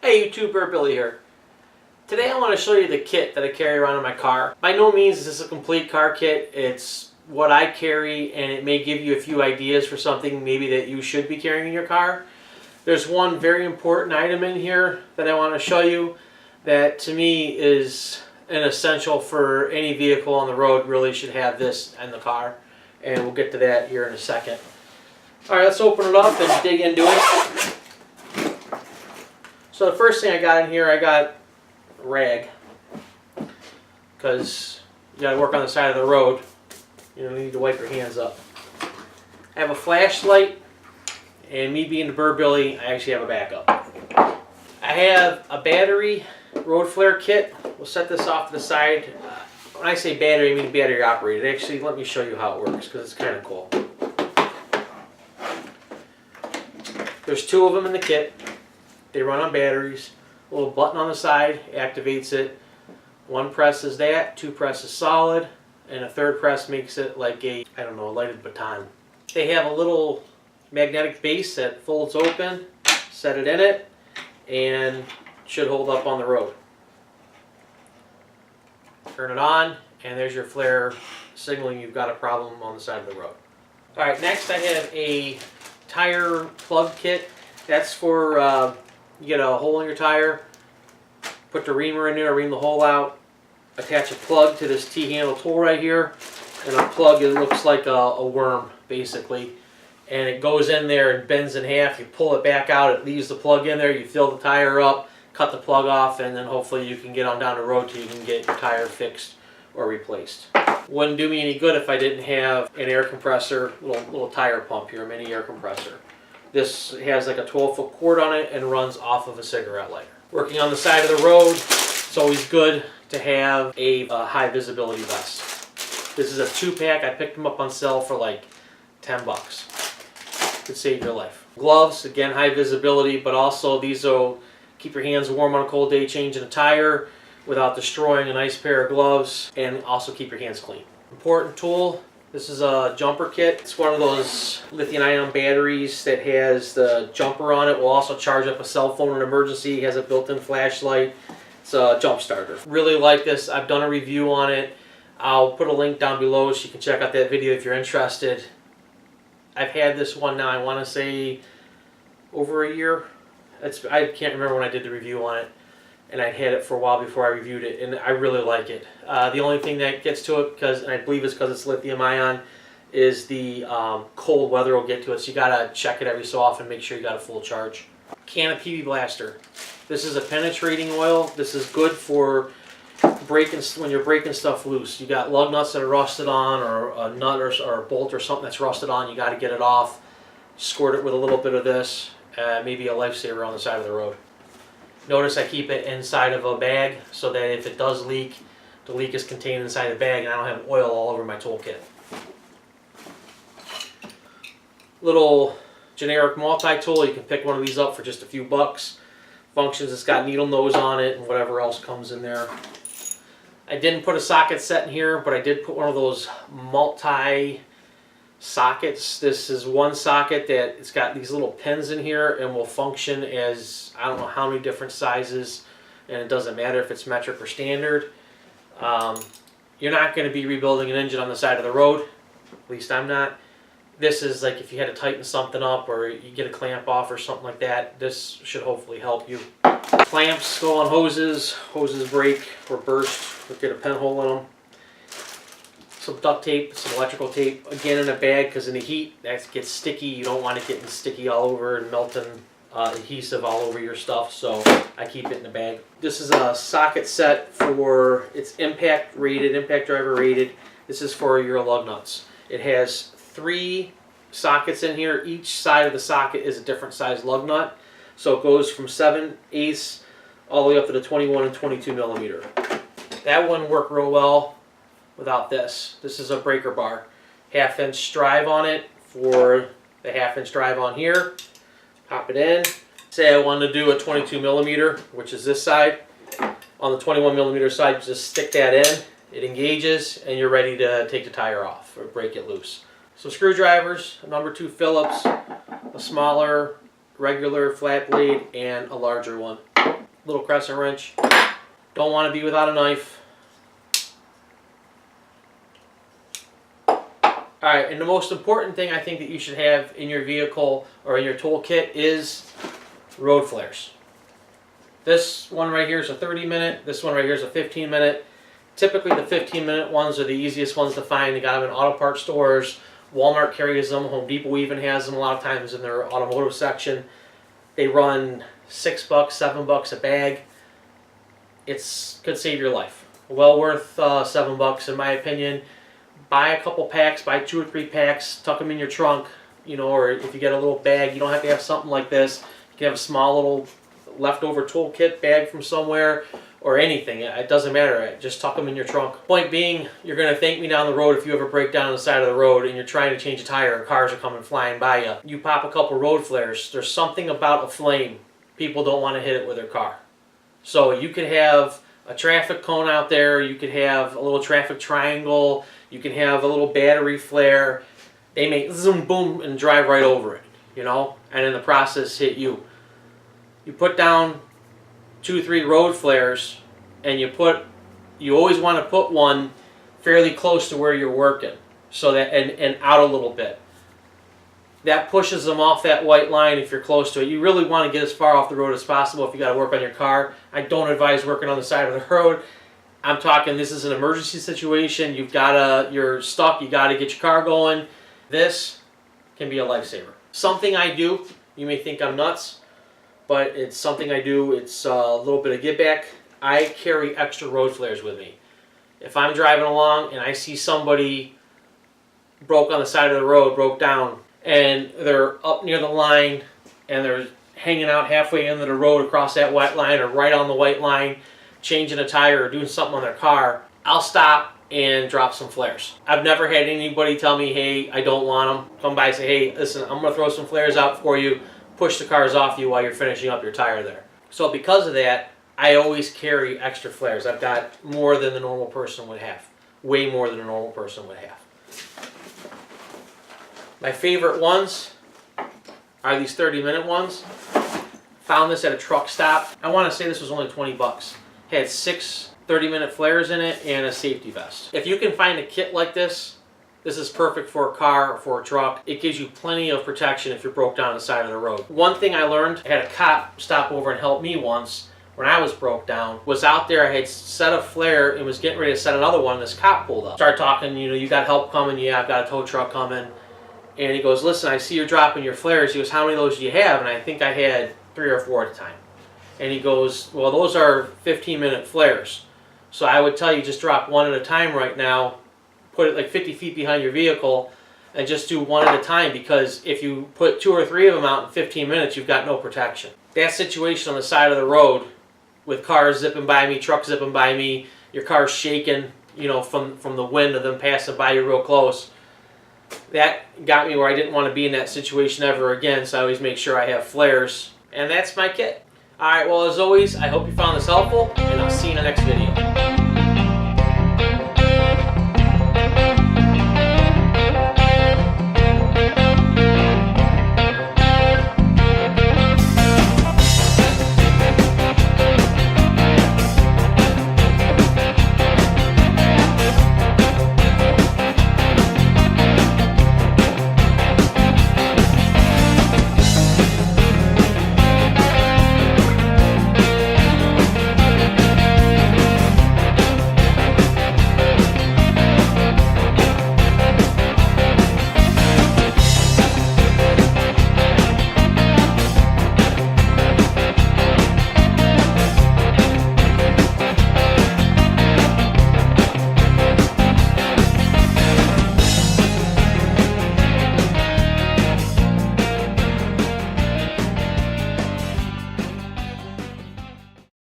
Hey YouTube, Billy here. Today I want to show you the kit that I carry around in my car. By no means is this a complete car kit. It's what I carry, and it may give you a few ideas for something maybe that you should be carrying in your car. There's one very important item in here that I want to show you that to me is an essential for any vehicle on the road. Really should have this in the car, and we'll get to that here in a second. Alright, let's open it up and dig into it. So the first thing I got in here, I got a rag, because you got to work on the side of the road. You don't need to wipe your hands up. I have a flashlight, and me being the Billy, I actually have a backup. I have a battery road flare kit. We'll set this off to the side. When I say battery, I mean battery operated. Actually, let me show you how it works, because it's kind of cool. There's two of them in the kit. They run on batteries. A little button on the side activates it. One press is that, two press is solid, and a third press makes it like a, I don't know, a lighted baton. They have a little magnetic base that folds open, set it in it, and should hold up on the road. Turn it on, and there's your flare signaling you've got a problem on the side of the road. Alright, next I have a tire plug kit. That's for you get a hole in your tire, put the reamer in there, ream the hole out, attach a plug to this T-handle tool right here, and unplug it. Looks like a worm basically, and it goes in there and bends in half. You pull it back out, it leaves the plug in there, you fill the tire up, cut the plug off, and then hopefully you can get on down the road till you can get your tire fixed or replaced. Wouldn't do me any good if I didn't have an air compressor, little tire pump here, a mini air compressor. This has like a 12-foot cord on it and runs off of a cigarette lighter. Working on the side of the road, it's always good to have a high visibility vest. This is a 2-pack. I picked them up on sale for like 10 bucks. Could save your life. Gloves, again, high visibility, but also these will keep your hands warm on a cold day changing a tire without destroying a nice pair of gloves, and also keep your hands clean. Important tool. This is a jumper kit. It's one of those lithium-ion batteries that has the jumper on it. Will also charge up a cell phone in an emergency. It has a built-in flashlight. It's a jump starter. Really like this. I've done a review on it. I'll put a link down below so you can check out that video if you're interested. I've had this one now, I want to say, over a year. I can't remember when I did the review on it. And I'd had it for a while before I reviewed it, and I really like it. The only thing that gets to it, and I believe it's because it's lithium-ion, is the cold weather will get to it, so you gotta check it every so often, make sure you got a full charge. Can of PB Blaster. This is a penetrating oil. This is good for breaking when you're breaking stuff loose. You got lug nuts that are rusted on, or a nut or a bolt or something that's rusted on. You got to get it off. Squirt it with a little bit of this. Maybe a lifesaver on the side of the road. Notice I keep it inside of a bag so that if it does leak, the leak is contained inside the bag and I don't have oil all over my toolkit. Little generic multi-tool, you can pick one of these up for just a few bucks. Functions, it's got needle nose on it and whatever else comes in there. I didn't put a socket set in here, but I did put one of those multi sockets. This is one socket that it's got these little pins in here and will function as I don't know how many different sizes, and it doesn't matter if it's metric or standard. You're not going to be rebuilding an engine on the side of the road, at least I'm not. This is like if you had to tighten something up or you get a clamp off or something like that, this should hopefully help you. Clamps go on hoses, hoses break or burst or get a pinhole in them. Some duct tape, some electrical tape, again in a bag because in the heat that gets sticky. You don't want it getting sticky all over and melting adhesive all over your stuff, so I keep it in the bag. This is a socket set for, it's impact rated, impact driver rated. This is for your lug nuts. It has 3 sockets in here. Each side of the socket is a different size lug nut, so it goes from 7/8 all the way up to the 21 and 22 millimeter. That wouldn't work real well without this. This is a breaker bar. 1/2-inch drive on it for the 1/2-inch drive on here. Pop it in. Say I wanted to do a 22 millimeter, which is this side. On the 21 millimeter side, just stick that in. It engages and you're ready to take the tire off or break it loose. So screwdrivers, a number 2 Phillips, a smaller regular flat blade, and a larger one. little crescent wrench. Don't want to be without a knife. Alright, and the most important thing I think that you should have in your vehicle or in your toolkit is road flares. This one right here is a 30-minute. This one right here is a 15-minute. Typically the 15-minute ones are the easiest ones to find. They got them in auto parts stores. Walmart carries them. Home Depot even has them a lot of times in their automotive section. They run $6, $7 a bag. It could save your life. Well worth $7 in my opinion. Buy a couple packs, buy 2 or 3 packs, tuck them in your trunk, you know, or if you get a little bag, you don't have to have something like this. You can have a small little leftover toolkit bag from somewhere or anything. It doesn't matter. Just tuck them in your trunk. Point being, you're going to thank me down the road if you ever break down on the side of the road and you're trying to change a tire and cars are coming flying by you. You pop a couple road flares. There's something about a flame. People don't want to hit it with their car. So you could have a traffic cone out there. You could have a little traffic triangle. You can have a little battery flare. They may zoom, boom, and drive right over it, you know, and in the process hit you. You put down 2, 3 road flares, and you always want to put one fairly close to where you're working, so that and out a little bit. That pushes them off that white line if you're close to it. You really want to get as far off the road as possible if you got to work on your car. I don't advise working on the side of the road. I'm talking, this is an emergency situation. You're stuck. You got to get your car going. This can be a lifesaver. Something I do. You may think I'm nuts, but it's something I do. It's a little bit of give back. I carry extra road flares with me. If I'm driving along and I see somebody broke on the side of the road, broke down, and they're up near the line and they're hanging out halfway into the road across that white line or right on the white line, changing a tire or doing something on their car, I'll stop and drop some flares. I've never had anybody tell me, hey, I don't want them. Come by and say, hey, listen, I'm going to throw some flares out for you, push the cars off you while you're finishing up your tire there. So because of that, I always carry extra flares. I've got more than the normal person would have. Way more than a normal person would have. My favorite ones are these 30-minute ones. Found this at a truck stop. I want to say this was only 20 bucks. Had 6 30-minute flares in it and a safety vest. If you can find a kit like this, this is perfect for a car or for a truck. It gives you plenty of protection if you're broke down on the side of the road. One thing I learned, I had a cop stop over and help me once when I was broke down. Was out there, I had set a flare and was getting ready to set another one. This cop pulled up. Started talking, you know, you got help coming? Yeah, I've got a tow truck coming. And he goes, listen, I see you're dropping your flares. He goes, how many of those do you have? And I think I had 3 or 4 at a time. And he goes, well, those are 15-minute flares. So I would tell you just drop one at a time right now. Put it like 50 feet behind your vehicle and just do one at a time, because if you put 2 or 3 of them out in 15 minutes, you've got no protection. That situation on the side of the road with cars zipping by me, trucks zipping by me, your car's shaking, you know, from the wind of them passing by you real close. That got me where I didn't want to be in that situation ever again, so I always make sure I have flares. And that's my kit. Alright, well, as always, I hope you found this helpful, and I'll see you in the next video.